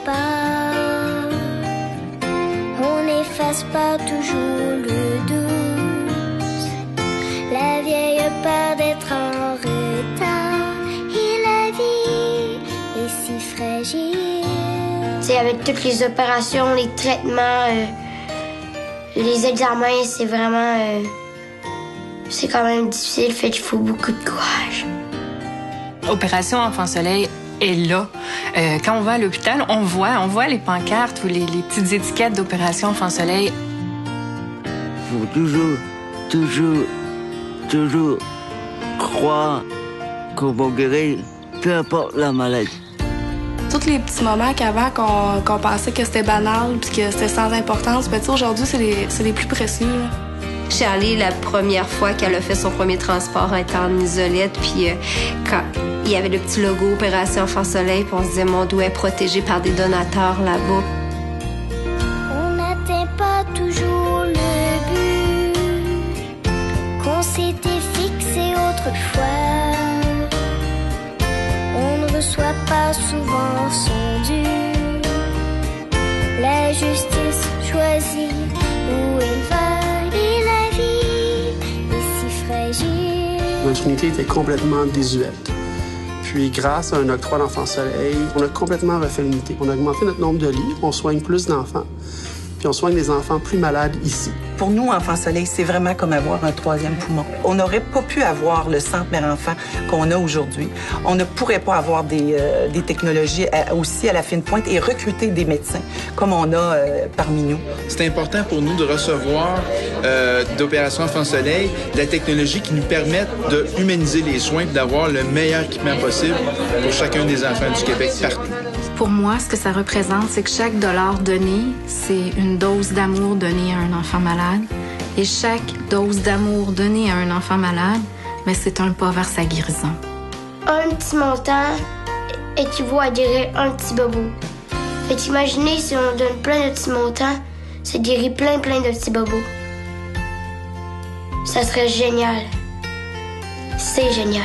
pas. On n'efface pas toujours le doute. La vieille a peur d'être en retard. Et la vie est si fragile. C'est avec toutes les opérations, les traitements, les examens, c'est vraiment... c'est quand même difficile, fait qu'il faut beaucoup de courage. Opération Enfant Soleil est là. Quand on va à l'hôpital, on voit les pancartes ou les petites étiquettes d'Opération Enfant Soleil. Il faut toujours croire qu'on va guérir, peu importe la maladie. Tous les petits moments qu'avant, qu'on pensait que c'était banal puis que c'était sans importance, ben, aujourd'hui, c'est les plus précieux. Là. Charlie, la première fois qu'elle a fait son premier transport, elle était en isolette, puis quand il y avait le petit logo Opération Enfant Soleil, puis on se disait, mon doigt est protégé par des donateurs là-bas. On n'atteint pas toujours le but qu'on s'était fixé autrefois. On ne reçoit pas souvent son dû. La justice choisit où elle va et la vie est si fragile. Notre unité était complètement désuète. Puis, grâce à un octroi d'Enfant Soleil, on a complètement refait l'unité. On a augmenté notre nombre de lits, on soigne plus d'enfants. Puis on soigne des enfants plus malades ici. Pour nous, Enfant Soleil, c'est vraiment comme avoir un troisième poumon. On n'aurait pas pu avoir le centre mère-enfant qu'on a aujourd'hui. On ne pourrait pas avoir des technologies aussi à la fine pointe et recruter des médecins comme on a parmi nous. C'est important pour nous de recevoir d'Opération Enfant Soleil la technologie qui nous permette de humaniser les soins et d'avoir le meilleur équipement possible pour chacun des enfants du Québec partout. Pour moi, ce que ça représente, c'est que chaque dollar donné, c'est une dose d'amour donnée à un enfant malade. Et chaque dose d'amour donnée à un enfant malade, mais c'est un pas vers sa guérison. Un petit montant équivaut à guérir un petit bobo. Fait qu'imaginez si on donne plein de petits montants, ça guérit plein de petits bobos. Ça serait génial. C'est génial.